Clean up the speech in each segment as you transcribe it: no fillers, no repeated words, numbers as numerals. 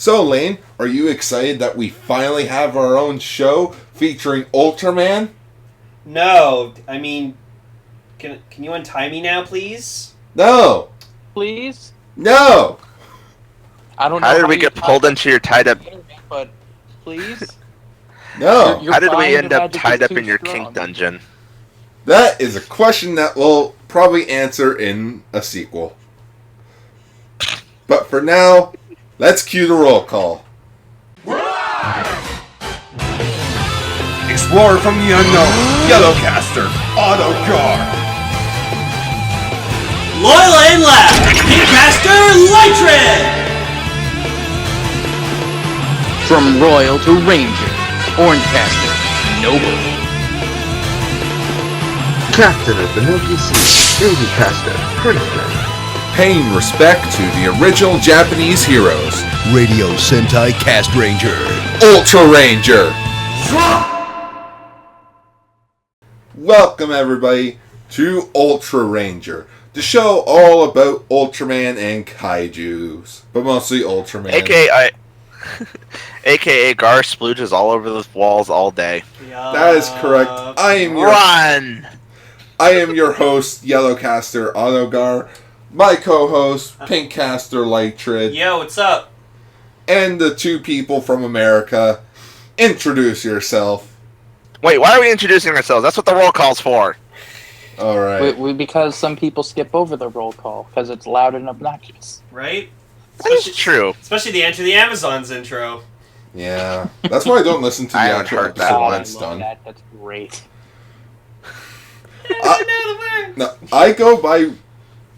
So, Lane, are you excited that we finally have our own show featuring Ultraman? No, I mean, can you untie me now, please? No! Please? No! I don't know how did we get pulled into your tied up? But please? No! Your How did we bind end up magic tied is up too in your strong. kink dungeon? That is a question that we'll probably answer in a sequel. But for now, let's cue the roll call. Explorer from the unknown, Yellowcaster, Autogar. Loyal and left, Pinkcaster Lytred! From Royal to Ranger, Orangecaster, Noble. Captain of the Milky Sea, Babycaster, Princeman. Paying respect to the original Japanese heroes, Radio Sentai Castranger. Ultraranger. Welcome, everybody, to Ultraranger, the show all about Ultraman and kaijus, but mostly Ultraman. AKA Gar splooges all over the walls all day. That is correct. I am your host, Yellowcaster Autogar, my co-host, Pinkcaster Lytred, Yo, what's up? and the two people from America. Introduce yourself. Wait, why are we introducing ourselves? That's what the roll call's for. All right. Because some people skip over the roll call because it's loud and obnoxious. Right? That is true. Especially the Enter the Amazons intro. Yeah, that's why I don't listen to the I haven't actual heard that episode one. when I it's love done. that. That's great. No, I go by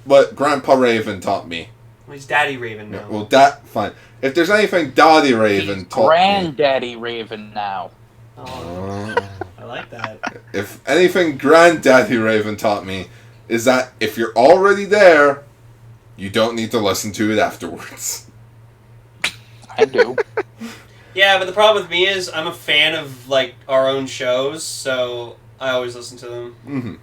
what Grandpa Raven taught me. Well, he's Daddy Raven now. Well, fine. If there's anything Dottie Raven He's taught me, Granddaddy Raven now. Oh, I like that. if anything Granddaddy Raven taught me, is that if you're already there, you don't need to listen to it afterwards. I do. Yeah, but the problem with me is I'm a fan of, like, our own shows, so I always listen to them. Mm-hmm.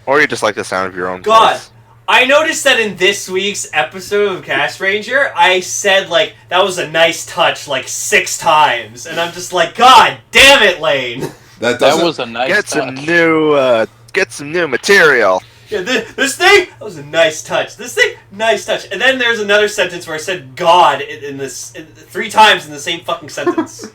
Or you just like the sound of your own God! voice. I noticed that in this week's episode of Castranger, I said, like, that was a nice touch, like, 6 times. And I'm just like, God damn it, Lane! That was a nice Get touch. some new material. Yeah, this thing, that was a nice touch. This thing, nice touch. And then there's another sentence where I said God in 3 times in the same fucking sentence.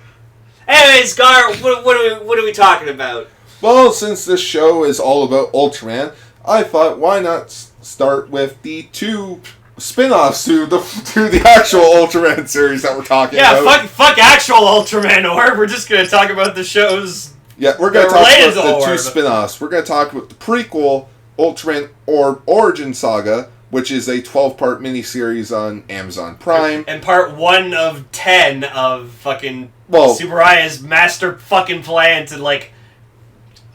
Anyways, Gar, what are we talking about? Well, since this show is all about Ultraman, I thought, why not start with the 2 spin-offs to the actual Ultraman series that we're talking about. Yeah, fuck actual Ultraman Orb. We're just gonna talk about the shows. Yeah, we're gonna talk related about to the 2 Orb. spin-offs. We're gonna talk about the prequel Ultraman Orb Origin Saga, which is a 12-part miniseries on Amazon Prime. And part 1 of 10 of fucking Well, Tsuburaya's master fucking plan to, like,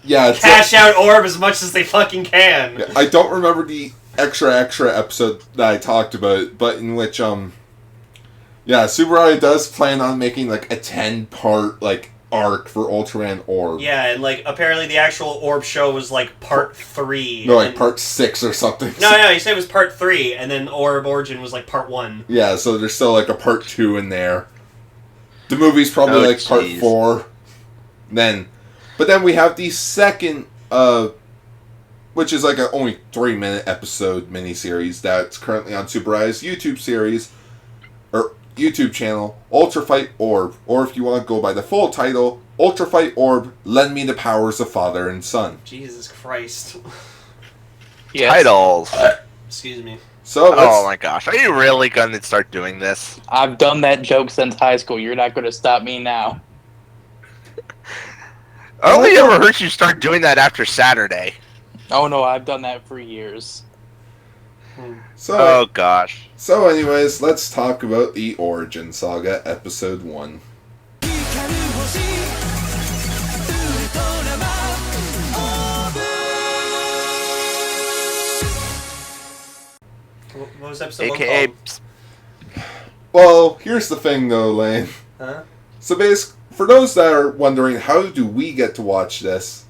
yeah, it's cash out Orb as much as they fucking can. I don't remember the extra episode that I talked about, but in which Tsuburaya does plan on making like a 10-part like arc for Ultraman Orb. Yeah, and like apparently the actual Orb show was like part 3. No, like part 6 or something. No, you said it was part 3, and then Orb Origin was like part 1. Yeah, so there's still like a part 2 in there. The movie's probably like part 4. But then we have the second, which is like a only 3-minute episode miniseries that's currently on Tsuburaya's YouTube channel, Ultra Fight Orb, or if you want to go by the full title, Ultra Fight Orb, Lend Me the Powers of Father and Son. Jesus Christ. Yes. Titles. Excuse me. So Oh my gosh, are you really gonna start doing this? I've done that joke since high school. You're not going to stop me now. I only ever heard you start doing that after Saturday. Oh no, I've done that for years. Oh gosh. So anyways, let's talk about the Origin Saga, Episode 1. What was episode 1 AKA. called? Well, here's the thing though, Lane. Huh? So for those that are wondering, how do we get to watch this?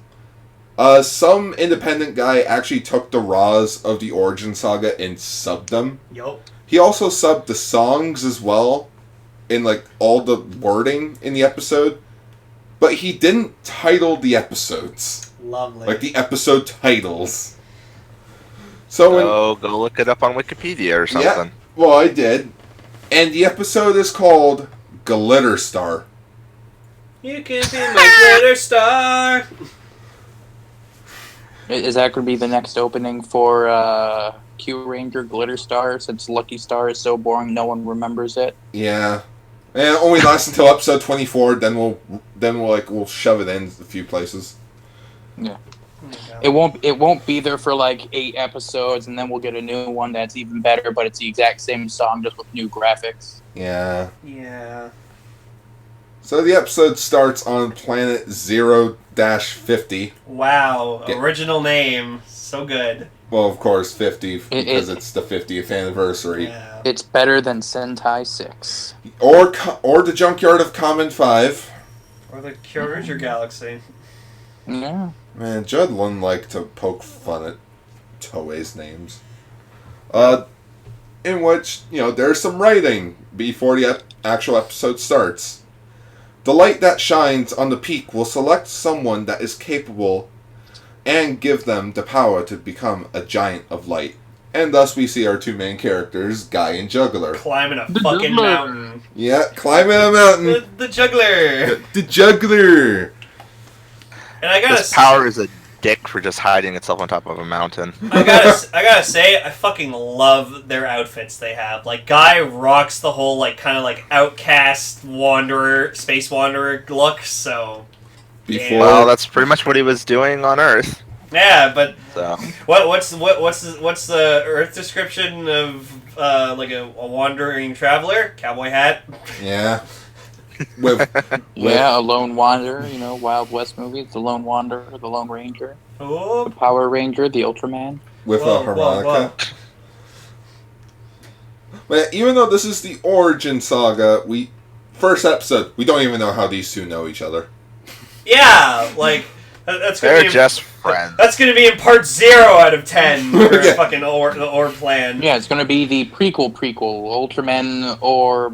Some independent guy actually took the raws of the Origin Saga and subbed them. Yup. He also subbed the songs as well. in like all the wording in the episode, but he didn't title the episodes. Lovely. Like the episode titles. So go look it up on Wikipedia or something. Yeah, well, I did. And the episode is called Glitter Star. You can be my glitter star. Is that going to be the next opening for Q Ranger Glitter Star? Since Lucky Star is so boring, no one remembers it. Yeah, and it only lasts until episode 24. Then we'll shove it in a few places. Yeah, it won't be there for like 8 episodes, and then we'll get a new one that's even better. But it's the exact same song, just with new graphics. Yeah. Yeah. So the episode starts on planet 0-50. Wow, original name. So good. Well, of course, 50, because it's the 50th anniversary. Yeah. It's better than Sentai 6. Or the Junkyard of Common 5. Or the Kyuranger Galaxy. Yeah. Man, Judd wouldn't like to poke fun at Toei's names. In which, there's some writing before the actual episode starts. The light that shines on the peak will select someone that is capable and give them the power to become a giant of light. And thus we see our two main characters, Guy and Juggler. Climbing a fucking mountain. Yeah, climbing a mountain. The Juggler. The Juggler. And I gotta This power is a dick for just hiding itself on top of a mountain. I gotta say, I fucking love their outfits they have. Like, Guy rocks the whole, like, kind of like outcast wanderer, space wanderer look, so... Well, that's pretty much what he was doing on Earth. Yeah, but... So. What's the Earth description of, like, a wandering traveler? Cowboy hat? Yeah. Yeah, a lone wanderer, Wild West movies, the Lone Wanderer, the Lone Ranger, Oh. the Power Ranger, the Ultraman. With a harmonica. But even though this is the origin saga, first episode, we don't even know how these two know each other. Yeah, like, that's gonna They're be just friends. That's gonna be in part 0 out of 10 for fucking the Orb plan. Yeah, it's gonna be the prequel, Ultraman or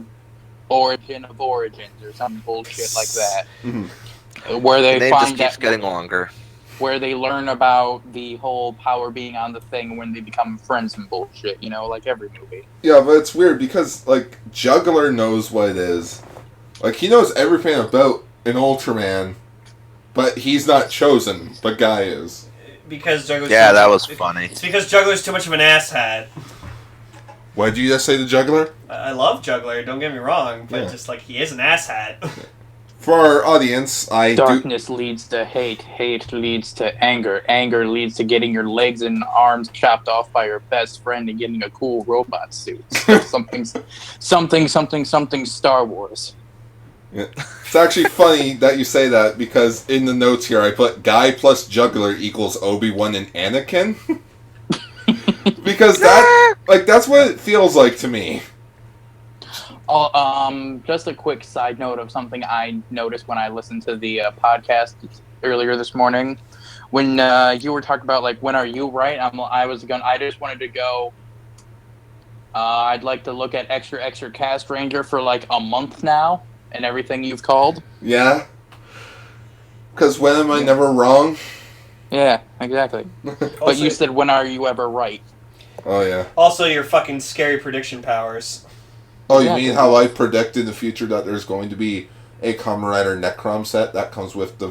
Origin of Origins or some bullshit like that. Mm-hmm. Where they The name find just keeps that getting longer. Where they learn about the whole power being on the thing when they become friends and bullshit, like every movie. Yeah, but it's weird because, like, Juggler knows what it is. Like, he knows everything about an Ultraman, but he's not chosen, but Guy is. Because Juggler's... Yeah, that was funny. It's because Juggler's too much of an asshat. What did you just say to Juggler? I love Juggler, don't get me wrong, but just, like, he is an asshat. For our audience, Darkness leads to hate. Hate leads to anger. Anger leads to getting your legs and arms chopped off by your best friend and getting a cool robot suit. something Star Wars. Yeah. It's actually funny that you say that because in the notes here I put Guy plus Juggler equals Obi-Wan and Anakin. Because that's what it feels like to me. Just a quick side note of something I noticed when I listened to the podcast earlier this morning. When you were talking about, like, when are you right? I just wanted to go, I'd like to look at extra Cast Ranger for, like, a month now, and everything you've called. Yeah. Because when am I never wrong? Yeah, exactly. But you said, when are you ever right? Oh, yeah. Also, your fucking scary prediction powers. Oh, you mean how I predict in the future that there's going to be a Kamen Rider Necrom set that comes with the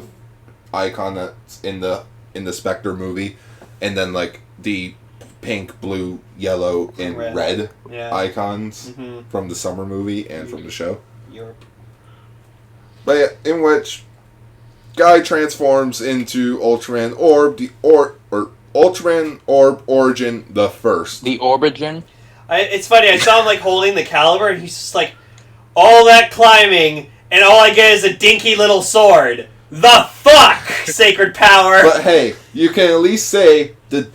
icon that's in the Spectre movie, and then, like, the pink, blue, yellow, and red icons from the summer movie and from the show. Europe. But yeah, in which Guy transforms into Ultraman Orb, or Ultraman Orb Origin the First. The Origin? It's funny, I saw him, like, holding the caliber, and he's just like, all that climbing, and all I get is a dinky little sword. The fuck, sacred power! But hey, you can at least say the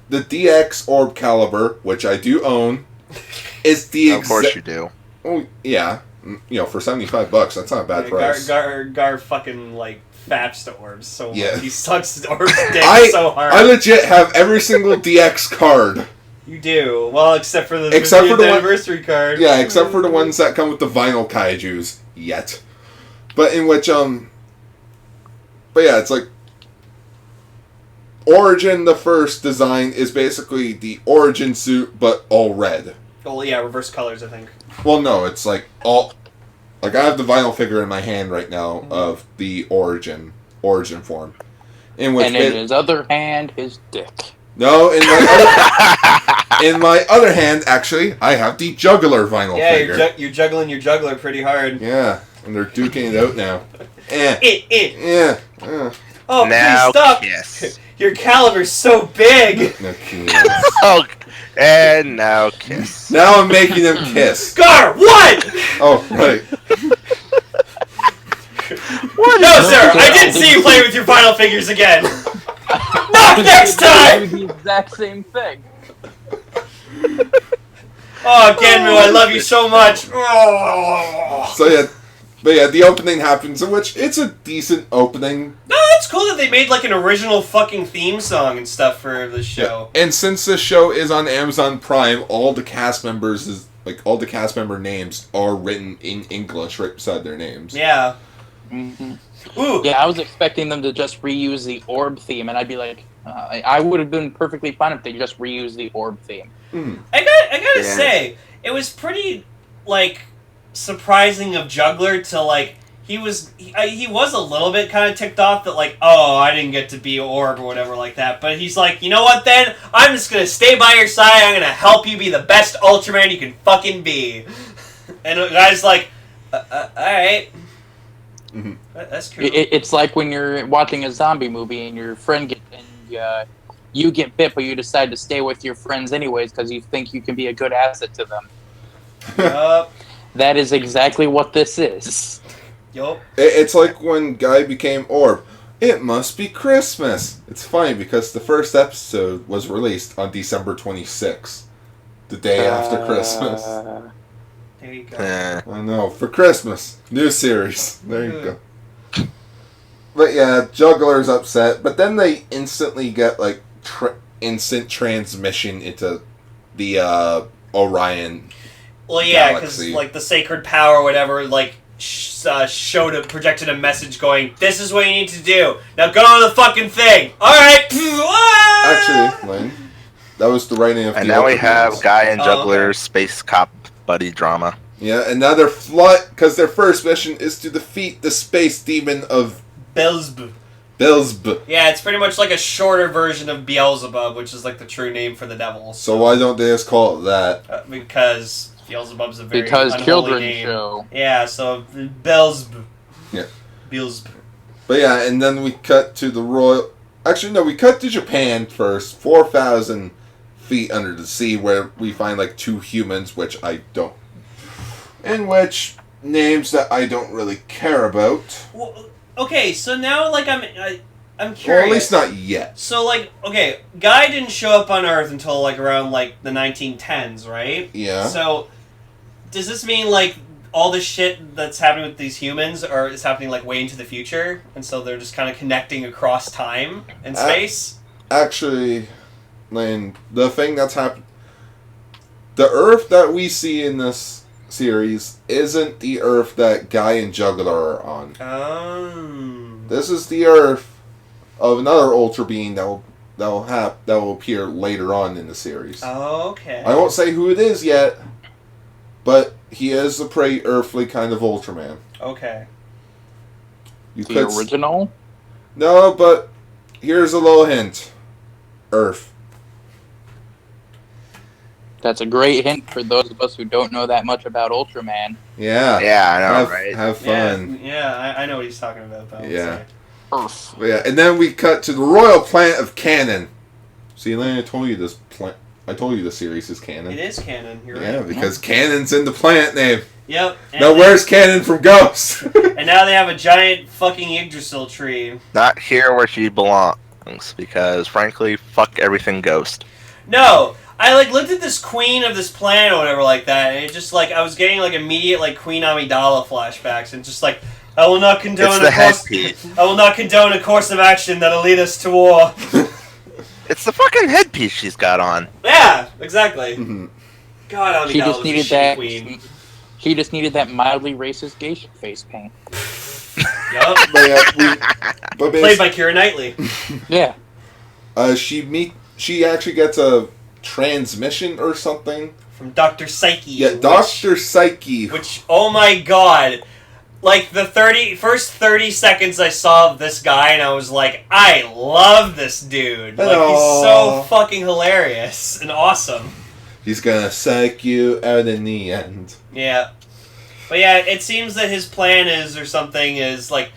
DX Orb caliber, which I do own, is the Of course you do. Oh, yeah. For $75, that's not a bad price. Gar fucking, like, faps to Orbs so much. Yeah. He sucks Orbs' dick so hard. I legit have every single DX card. You do. Well, except for the anniversary card. Yeah, except for the ones that come with the vinyl kaijus. Yet. But in which, But yeah, it's like... Origin, the first design, is basically the Origin suit, but all red. Oh, yeah, reverse colors, I think. Well, no, it's like all... Like, I have the vinyl figure in my hand right now of the Origin form. In which in his other hand, his dick. No, in my other hand, actually, I have the Juggler vinyl figure. Yeah, you're juggling your juggler pretty hard. Yeah, and they're duking it out now. Yeah. Oh, now please stop! Kiss. Your caliber's so big! No kiss. Oh, and now kiss. Now I'm making them kiss. Gar, what?! Oh, right. No, sir, I didn't see you play with your final figures again! Not next time! The exact same thing. Oh, Genmu, I love you so much! Oh. So yeah, but yeah, the opening happens, in which it's a decent opening. No, it's cool that they made like an original fucking theme song and stuff for the show. Yeah. And since this show is on Amazon Prime, all the cast member names are written in English right beside their names. Yeah. Mm-hmm. Ooh. Yeah, I was expecting them to just reuse the Orb theme, and I'd be like, I would have been perfectly fine if they just reused the Orb theme. I gotta say, it was pretty, like, surprising of Juggler to, like, he was a little bit kind of ticked off that, like, oh, I didn't get to be Orb or whatever like that, but he's like, you know what then? I'm just gonna stay by your side, I'm gonna help you be the best Ultraman you can fucking be. And the guy's like, alright. Mm-hmm. That's true. It's like when you're watching a zombie movie and your friend you get bit, but you decide to stay with your friends anyways because you think you can be a good asset to them. Yup. That is exactly what this is. Yup. It's like when Guy became Orb. It must be Christmas. It's funny because the first episode was released on December 26th, the day after Christmas. There you go. I know, for Christmas. New series. There you go. But yeah, Juggler's upset, but then they instantly get, like, instant transmission into the Orion Well, yeah, because, galaxy. like, the sacred power or whatever, like, projected a message going, this is what you need to do. Now go to the fucking thing. Alright. Actually, Lane, that was the writing of And the now we Ultraman. have Guy and Juggler okay. space cop buddy drama. Yeah, and now they're because their first mission is to defeat the space demon of Beelzebub. Beelzebub. Yeah, it's pretty much like a shorter version of Beelzebub, which is like the true name for the devil. So why don't they just call it that? Because Beelzebub's a very unholy children's name. show. Yeah, so Beelzebub. Yeah. Beelzebub. But yeah, and then we cut to the royal... Actually, no, we cut to Japan first, 4,000 feet under the sea, where we find, like, 2 humans, which I don't... In which, names that I don't really care about. Well, okay, so now, like, I'm curious. Well, at least not yet. So, like, okay, Guy didn't show up on Earth until, like, around, like, the 1910s, right? Yeah. So, does this mean, like, all the shit that's happening with these humans is happening, like, way into the future? And so they're just kind of connecting across time and space? Actually, Lane, the thing that's happened... The Earth that we see in this series isn't the Earth that Guy and Juggler are on. Oh. This is the Earth of another Ultra Being that will appear later on in the series. Oh, okay. I won't say who it is yet, but he is a pretty earthly kind of Ultraman. Okay. The original? No, but here's a little hint. Earth. That's a great hint for those of us who don't know that much about Ultraman. Yeah. Yeah, I know, right? Have fun. Yeah, I know what he's talking about, though. Yeah. Earth. Yeah, and then we cut to the royal planet of Canon. See, Elaine, I told you the series is canon. It is canon. You're Yeah, right. because Canon's in the planet name. Yep. Now, where's Canon from Ghost? And now they have a giant fucking Yggdrasil tree. Not here where she belongs, because frankly, fuck everything Ghost. No, I like looked at this queen of this planet or whatever like that, and it just like I was getting like immediate like Queen Amidala flashbacks, and just like I will not condone It's the headpiece. I will not condone a course of action that'll lead us to war. It's the fucking headpiece she's got on. Yeah, exactly. Mm-hmm. God, She just needed that. queen. She just needed that mildly racist geisha face paint. Yup. But Played by Keira Knightley. Yeah. She actually gets a transmission or something From Dr. Psyche. Yeah, Dr. Psyche. Which, oh my god. Like, the first 30 seconds I saw of this guy, and I was like, I love this dude. Like, he's so fucking hilarious and awesome. He's gonna psych you out in the end. Yeah. But yeah, it seems that his plan is like,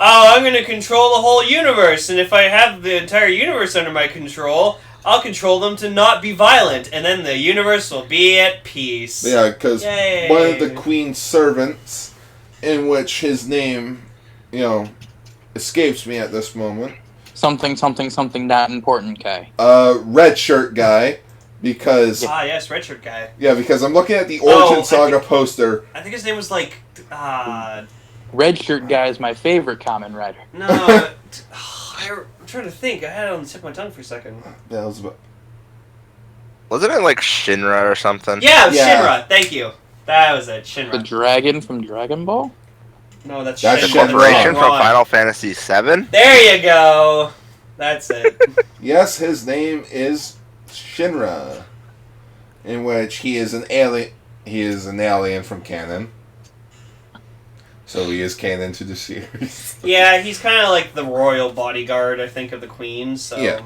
oh, I'm gonna control the whole universe, and if I have the entire universe under my control, I'll control them to not be violent, and then the universe will be at peace. Yeah, because one of the Queen's servants, in which his name, escapes me at this moment. Something not important guy. Red shirt guy, because... Ah, yes, red shirt guy. Yeah, because I'm looking at the Origin Saga poster. I think his name was like, Red shirt guy is my favorite Kamen Rider. No, I'm trying to think. I had it on the tip of my tongue for a second. Yeah, wasn't it like Shinra or something? Yeah, Shinra. Thank you. That was it, Shinra. The dragon from Dragon Ball? No, that's the Shinra. corporation from Final Fantasy VII? There you go. That's it. Yes, his name is Shinra, in which he is an alien. He is an alien from canon. So he is canon to the series. Yeah, he's kind of like the royal bodyguard, I think, of the Queen, so... Yeah.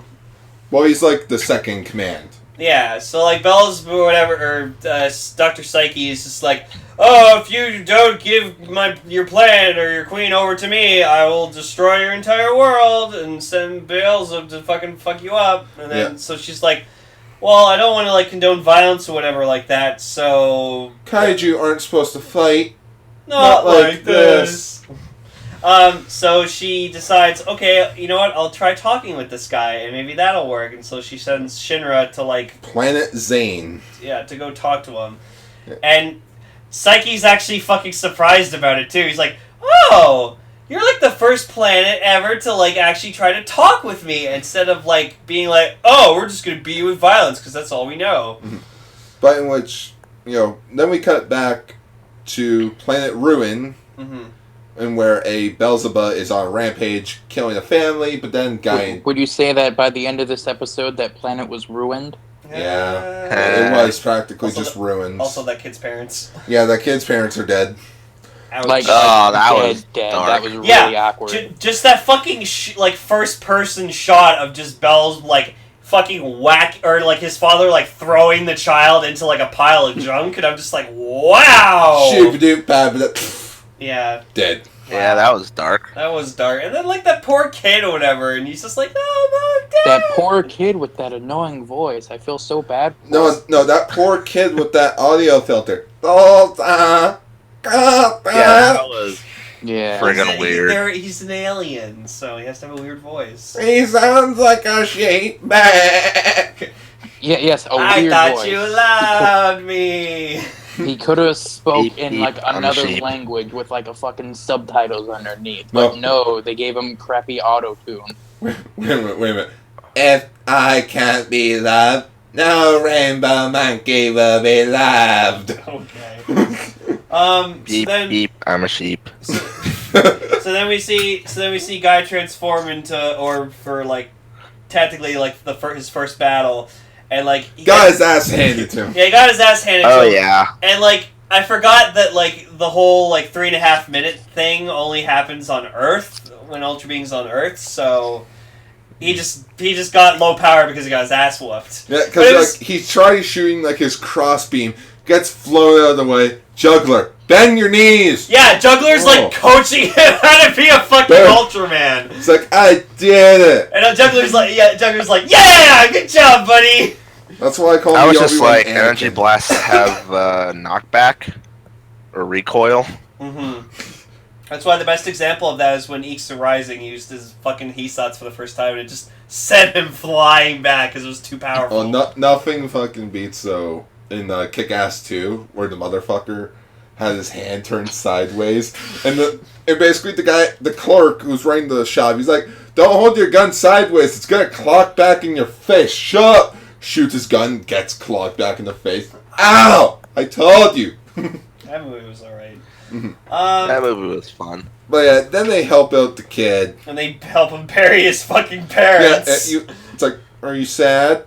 Well, he's like the second command. Yeah, so like Bells or whatever, or Dr. Psyche is just like, oh, if you don't give your plan or your queen over to me, I will destroy your entire world and send Beelzebub to fucking fuck you up. And then, so she's like, well, I don't want to like condone violence or whatever like that, so... Kaiju aren't supposed to fight. Not like this. So she decides, okay, you know what, I'll try talking with this guy, and maybe that'll work. And so she sends Shinra to, like... Planet Zane. Yeah, to go talk to him. Yeah. And Psyche's actually fucking surprised about it, too. He's like, oh, you're, like, the first planet ever to, like, actually try to talk with me, instead of, like, being like, oh, we're just gonna beat you with violence, because that's all we know. But in which, then we cut back to Planet Ruin, and where a Beelzebub is on a rampage, killing a family, but then Would you say that by the end of this episode, that planet was ruined? Yeah, it was practically just ruins. Also, that kid's parents. Yeah, that kid's parents are dead. That was dead. Dark. That was really awkward. Just that fucking first-person shot of just Bells fucking whack, or like his father throwing the child into like a pile of junk, and I'm just like, wow. Yeah. Dead. Yeah, that was dark. That was dark. And then that poor kid or whatever, and he's just like, oh my god. That poor kid with that annoying voice. I feel so bad for him. No, that poor kid with that audio filter. Yeah, that was friggin' weird. He's an alien, so he has to have a weird voice. He sounds like a sheep back. Yeah, yes, a I weird thought voice. You loved me. He could have spoke in beep, another language with a fucking subtitles underneath. But no, they gave him crappy auto-tune. Wait a minute. If I can't be loved, no rainbow monkey will be loved. Okay. Beep, beep, I'm a sheep. So then we see Guy transform into Orb for technically his first battle. And he got his ass handed to him. Yeah, he got his ass handed to him. Oh yeah. And I forgot that the whole 3.5 minute thing only happens on Earth when Ultra Being's on Earth, so he just got low power because he got his ass whooped. Yeah, because he tries shooting his crossbeam, gets flown out of the way. Juggler, bend your knees. Yeah, Juggler's coaching him how to be a fucking Ultraman. It's I did it. And Juggler's yeah, good job, buddy. That's why I call him. I was just energy blasts have knockback or recoil. That's why the best example of that is when Eeks the Rising used his fucking Hisats for the first time, and it just sent him flying back because it was too powerful. Oh, nothing fucking beats in Kick-Ass 2, where the motherfucker had his hand turned sideways, and basically the clerk who's running the shop, he's like, Don't hold your gun sideways. It's gonna clock back in your face. Shut up. Shoots his gun, gets clocked back in the face. Ow! I told you. That movie was alright. That movie was fun. But yeah, then they help out the kid. And they help him bury his fucking parents. Yeah, it's like, are you sad?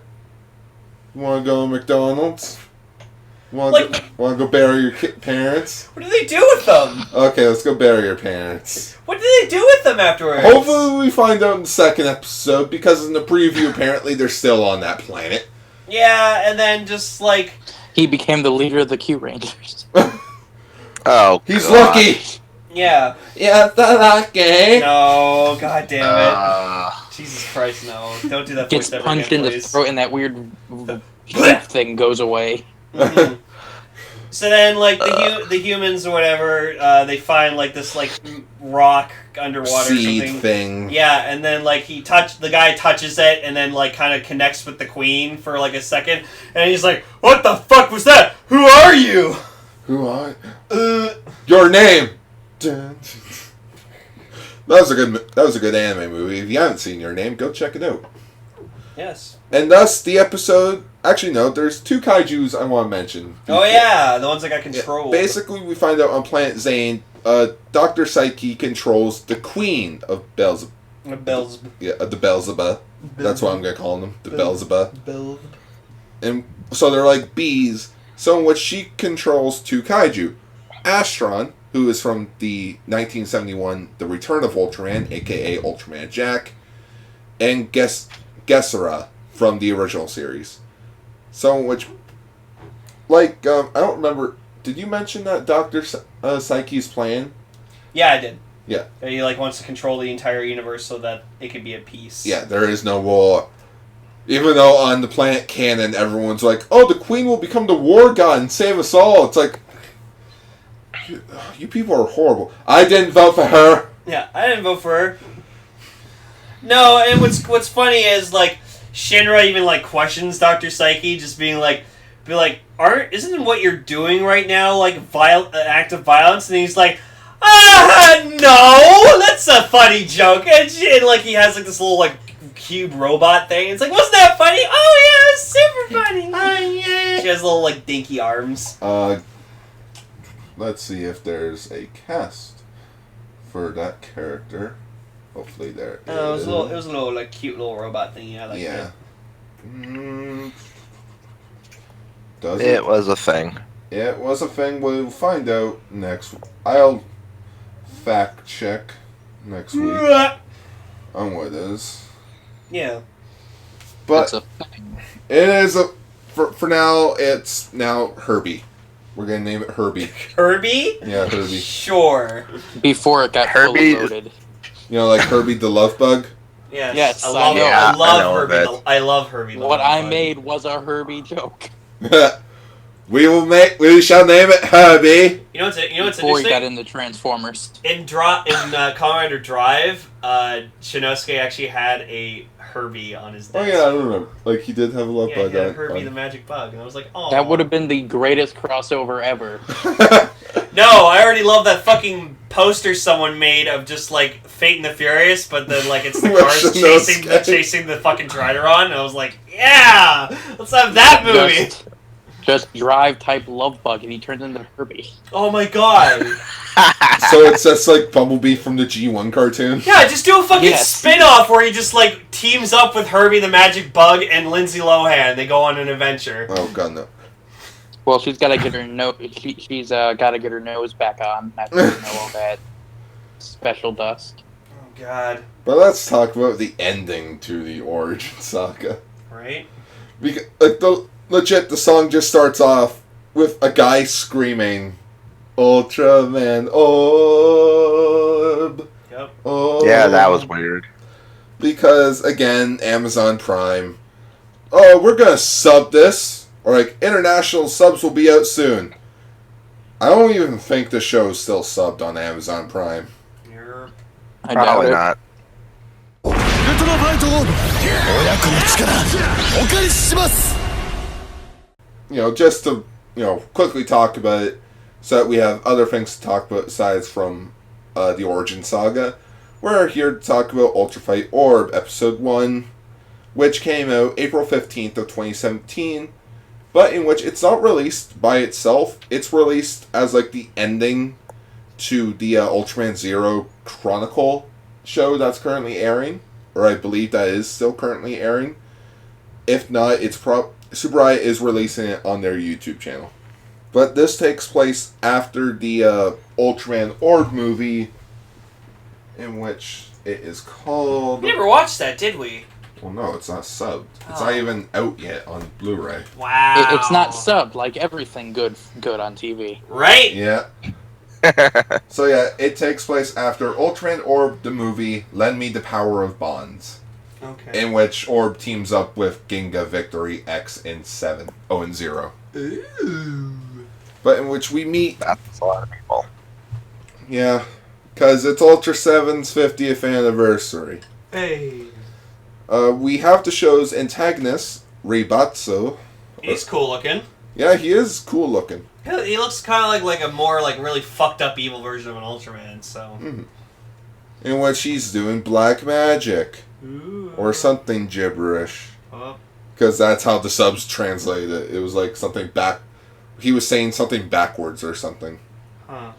You want to go to McDonald's? Want to go bury your parents? What do they do with them? Okay, let's go bury your parents. What do they do with them afterwards? Hopefully we find out in the second episode, because in the preview, apparently they're still on that planet. Yeah, and then just like... He became the leader of the Q Rangers. Oh, He's God. lucky! Yeah. Yeah, lucky! No, god damn it. Jesus Christ, no. Don't do that Gets voice ever punched again, in the please. throat and that weird thing goes away. Mm-hmm. So then, like, the humans or whatever, they find, like, this, like, rock underwater Seed or something. thing. Yeah, and then, like, the guy touches it and then, like, kind of connects with the queen for, like, a second. And he's like, what the fuck was that? Who are you? Who are you? Your name! That was a good anime movie. If you haven't seen Your Name, go check it out. Yes. And thus, the episode... Actually, no, there's two kaijus I want to mention. Oh, yeah, the ones that got controlled. Yeah, basically, we find out on Planet Zane, Dr. Psyche controls the queen of Beelzebub. Yeah, the Beelzebub. That's what I'm going to call them. The Beelzebub. And so they're like bees. So in which she controls two kaiju. Astron, who is from the 1971 The Return of Ultraman, a.k.a. Ultraman Jack. And Gessera from the original series. So in which... Like, I don't remember... Did you mention that Dr. Psyche's plan? Yeah, I did. Yeah. He, like, wants to control the entire universe so that it can be at peace. Yeah, there is no war. Even though on the planet canon, everyone's like, oh, the queen will become the war god and save us all. It's like, you people are horrible. I didn't vote for her. Yeah, I didn't vote for her. No, and what's funny is, like, Shinra even, like, questions Dr. Psyche, just being like, isn't what you're doing right now, like, an act of violence? And he's like, no, that's a funny joke. And like, he has, like, this little, like, cube robot thing. It's like, wasn't that funny? Oh, yeah, it's super funny. Oh, yeah. She has little, like, dinky arms. Let's see if there's a cast for that character. Hopefully there is. It was a little, like, cute little robot thing. Yeah, like yeah. It was a thing. It was a thing. We'll find out next. I'll fact check next week on what it is. Yeah. But it is a... For now, it's now Herbie. We're going to name it Herbie. Herbie? Yeah, Herbie. Sure. Before it got Herbie fully loaded. You know, like Herbie the Love Bug? Yes. Yes, I love Herbie. I love Herbie. What I made was a Herbie joke. We shall name it Herbie. You know what's Before interesting? he got into Transformers. In Kamen Rider Drive, Shinosuke actually had a Herbie on his desk. Oh yeah, I remember. Like, he did have a love bug. Yeah, he had Herbie the Magic Bug, and I was like, oh. That would have been the greatest crossover ever. No, I already love that fucking poster someone made of just, like, Fate and the Furious, but then, like, it's the cars chasing the fucking Trideron, and I was like, yeah! Let's have that movie! Just drive type love bug, and he turns into Herbie. Oh my god. So it's just like Bumblebee from the G1 cartoon? Yeah, just do a fucking spin-off where he just, like, teams up with Herbie the Magic Bug and Lindsay Lohan. They go on an adventure. Oh god, no. Well, she's got to get her she's got to get her nose back on after all that special dust. Oh god. But let's talk about the ending to the Origin Saga. Right? Because, like, the song just starts off with a guy screaming, Ultraman Orb. Yep. Orb. Yeah, that was weird. Because, again, Amazon Prime. Oh, we're gonna sub this. Or, like, international subs will be out soon. I don't even think the show's still subbed on Amazon Prime. I doubt Probably it. not. You know, just to, quickly talk about it, so that we have other things to talk about aside from the Origin Saga. We're here to talk about Ultra Fight Orb, Episode 1, which came out April 15th of 2017, but in which it's not released by itself. It's released as like the ending to the Ultraman Zero Chronicle show that's currently airing, or I believe that is still currently airing. If not, Super I is releasing it on their YouTube channel. But this takes place after the Ultraman Orb movie, in which it is called... We never watched that, did we? Well, no, it's not subbed. It's not even out yet on Blu-ray. Wow. It's not subbed like everything good on TV. Right? Yeah. So yeah, it takes place after Ultraman Orb, the movie, Lend Me the Power of Bonds. Okay. In which Orb teams up with Ginga, Victory, X, and 7. Oh, and 0. Ooh. But in which we meet... That's a lot of people. Yeah. Because it's Ultra 7's 50th anniversary. Hey. We have the show's antagonist, Reibatsu. He's cool looking. Yeah, he is cool looking. He looks kind of like a more like really fucked up evil version of an Ultraman, so... Mm-hmm. In which he's doing black magic. Ooh. Or something gibberish. Oh. Because that's how the subs translate it. It was like something back... He was saying something backwards or something. Huh.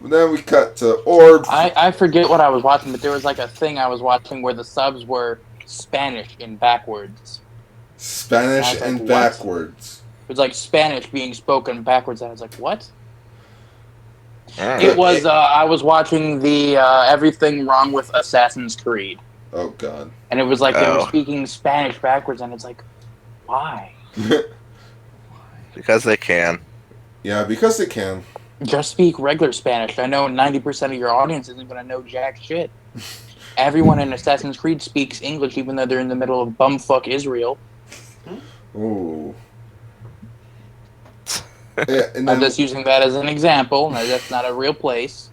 Then we cut to Orb. I forget what I was watching, but there was like a thing I was watching where the subs were Spanish in backwards. Spanish and and backwards. It was like Spanish being spoken backwards, and I was like, what? Mm. It was, I was watching the Everything Wrong with Assassin's Creed. Oh, God. And it was like they were speaking Spanish backwards, and it's like, why? Because they can. Yeah, because they can. Just speak regular Spanish. I know 90% of your audience isn't going to know jack shit. Everyone in Assassin's Creed speaks English, even though they're in the middle of bumfuck Israel. Ooh. Yeah, and I'm then, just using that as an example. No, that's not a real place.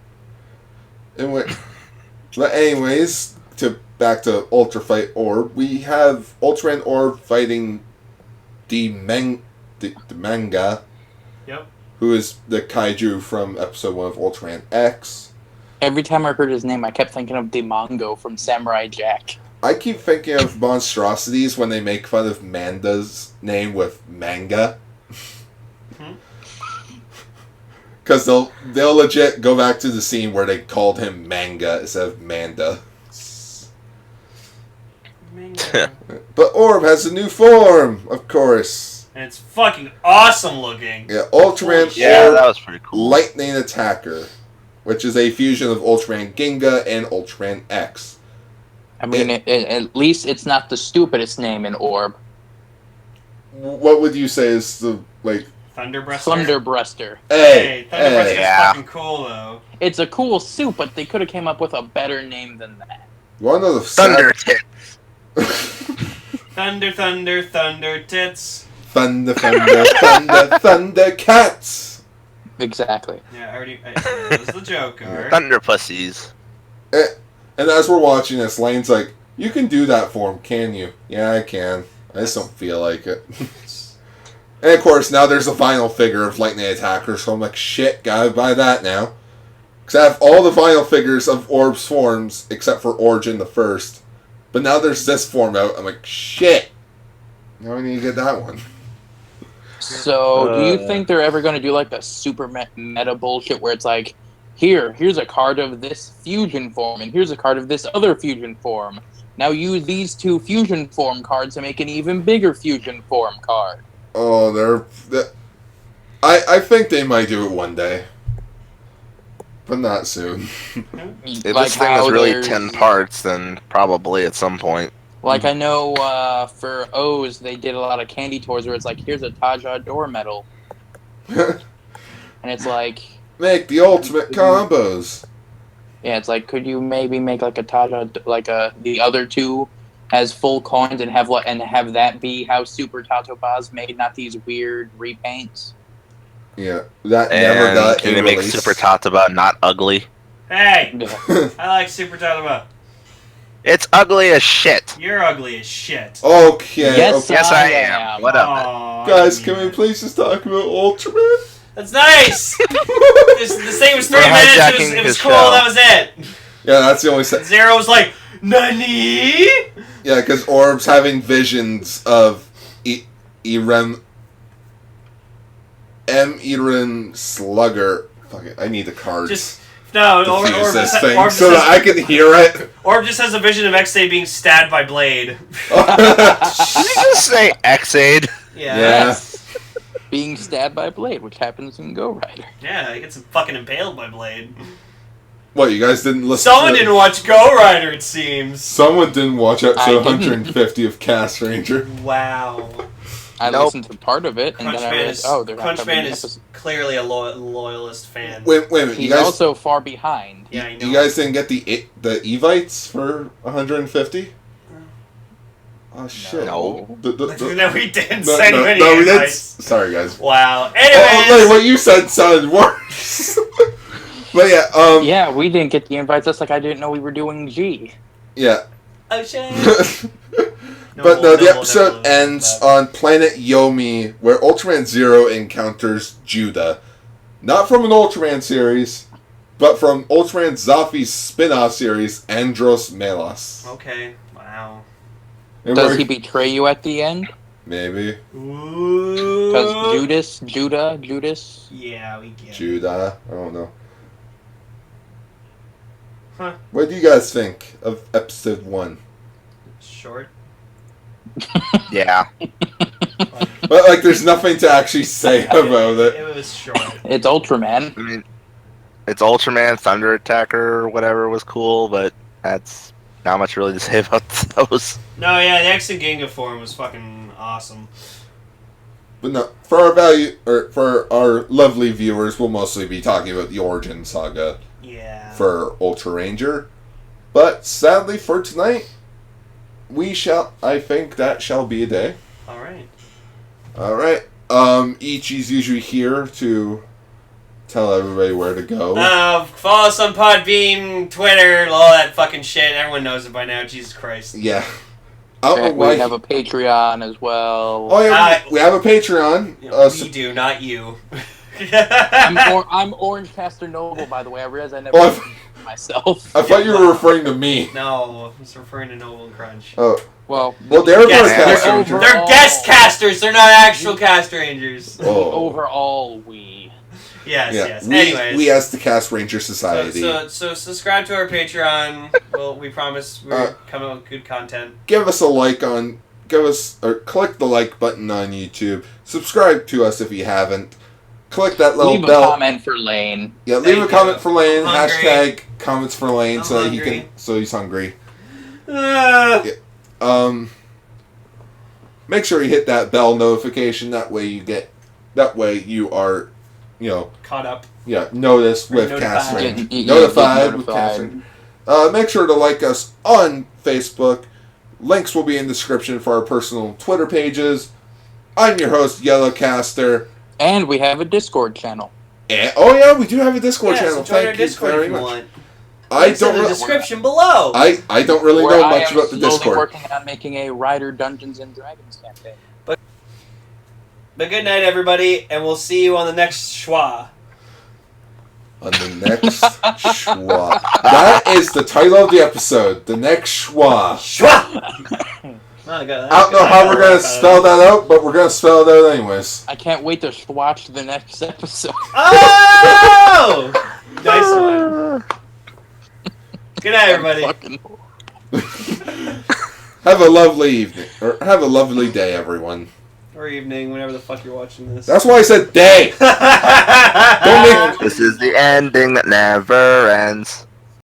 But anyways, back to Ultra Fight Orb. We have Ultraman Orb fighting the manga. Yep. Who is the kaiju from episode 1 of Ultraman X. Every time I heard his name, I kept thinking of Demongo from Samurai Jack. I keep thinking of monstrosities when they make fun of Manda's name with manga. Because they'll legit go back to the scene where they called him Manga instead of Manda. But Orb has a new form, of course. And it's fucking awesome looking. Yeah, Ultraman Orb, that was pretty cool. Lightning Attacker, which is a fusion of Ultraman Ginga and Ultraman X. I mean, at least it's not the stupidest name in Orb. What would you say is the, like... Thunderbreaster? Thunderbreaster. Hey, Thunderbreaster's yeah. fucking cool, though. It's a cool suit, but they could have came up with a better name than that. You want to know the Thunder tits. Thunder, thunder, thunder tits. Thunder, thunder, thunder, thunder cats. Exactly. Yeah, that was the joke, alright. Thunder pussies. And as we're watching this, Lane's like, "You can do that form, can you?" "Yeah, I can. I just don't feel like it." And of course, now there's a final figure of Lightning Attacker, so I'm like, shit, gotta buy that now. Because I have all the final figures of Orb's forms, except for Origin the first. But now there's this form out, I'm like, shit. Now I need to get that one. So, do you think they're ever going to do like a super meta bullshit where it's like, here's a card of this fusion form, and here's a card of this other fusion form. Now use these two fusion form cards to make an even bigger fusion form card. Oh, I think they might do it one day. But not soon. If this thing is really 10 parts, then probably at some point. Like, I know for O's, they did a lot of candy toys where it's like, here's a Taja door medal. And it's like... Make the ultimate combos. Yeah, it's like, could you maybe make like a Taja, like the other two as full coins and have that be how Super Tatobas made, not these weird repaints? Yeah, that never got can they make Super Tataba not ugly? Hey! I like Super Tataba. It's ugly as shit. You're ugly as shit. Okay. Yes, okay. Yes, I am. What of it? Guys, can we please just talk about Ultraman? That's nice! This thing was 3 minutes, it was cool, that was it. Yeah, that's the only Zero's like, Nani? Yeah, because Orb's having visions of Irem Slugger. Fuck it, I need the cards. No, to Orb fuse this just, thing Orb so that I can hear it. Orb just has a vision of X-Aid being stabbed by Blade. Did you just say X-Aid? Yeah. Yes. Being stabbed by Blade, which happens in Go Rider. Yeah, he gets fucking impaled by Blade. What, you guys didn't listen Someone didn't watch Go Rider, it seems. Someone didn't watch episode 150 of Cast Ranger. Wow. I listened to part of it, and Crunchman then I realized, they're not Crunchman covering is clearly a loyalist fan. Wait a minute, He's you guys... also far behind. Yeah, I know. You guys didn't get the Evites for 150? Oh, shit. No. No, we didn't No, send any we didn't. advice. Sorry, guys. Wow. Oh, Anyways. wait, what you said sounded worse. But yeah, Yeah, we didn't get the invites. That's like I didn't know we were doing G. Yeah. Oh, shit. But no, the episode ends on planet Yomi, where Ultraman Zero encounters Judah. Not from an Ultraman series, but from Ultraman Zafi's spin-off series, Andros Melos. Okay. Wow. Does he betray you at the end? Maybe. Because Judas? Yeah, we get it. Judah. I don't know. Huh. What do you guys think of episode 1? Short. Yeah. But, like, there's nothing to actually say about it. It was short. It's Ultraman. I mean, it's Ultraman, Thunder Attacker, or whatever was cool, but that's not much really to say about those. No, yeah, the X and Ginga form was fucking awesome. But no, for our lovely viewers, we'll mostly be talking about the origin saga. Yeah. For Ultraranger. But sadly for tonight, I think that shall be a day. Alright. Ichi's usually here to tell everybody where to go. Follow us on Podbean, Twitter, all that fucking shit. Everyone knows it by now, Jesus Christ. Yeah. I don't know why. We have a Patreon as well. Oh yeah, we have a Patreon. We do, not you. I'm Orange Caster Noble, by the way. I realized I never myself. I thought you were referring to me. No, I was referring to Noble and Crunch. Oh. Well, they're guest casters. They're guest casters. They're not actual cast rangers. Oh. Overall, we. Yes. Anyways, we as the Cast Ranger Society. So subscribe to our Patreon. We promise we're coming out with good content. Give us a like or click the like button on YouTube. Subscribe to us if you haven't. Click that little bell. Leave a comment for Lane. Yeah, leave a comment for Lane. I'm Hashtag comments for Lane so that he's hungry. Yeah. Make sure you hit that bell notification. That way you are, caught up. Yeah, noticed with Cast Ranger. Notified with Cast Ranger. Make sure to like us on Facebook. Links will be in the description for our personal Twitter pages. I'm your host, Yellowcaster. And we have a Discord channel. Oh yeah, we do have a Discord channel. So join our Thank you Discord very if you much. want. Links in the description below. I don't really know much about the Discord. I'm working on making a Rider Dungeons and Dragons campaign. But good night, everybody, and we'll see you on the next Schwa. On the next Schwa. That is the title of the episode. The next Schwa. Schwa! I don't know how we're going to spell that out, but we're going to spell it out anyways. I can't wait to watch the next episode. Oh! Nice one. Good night, everybody. Have a lovely evening. Or have a lovely day, everyone. Or evening, whenever the fuck you're watching this. That's why I said day! This is the ending that never ends.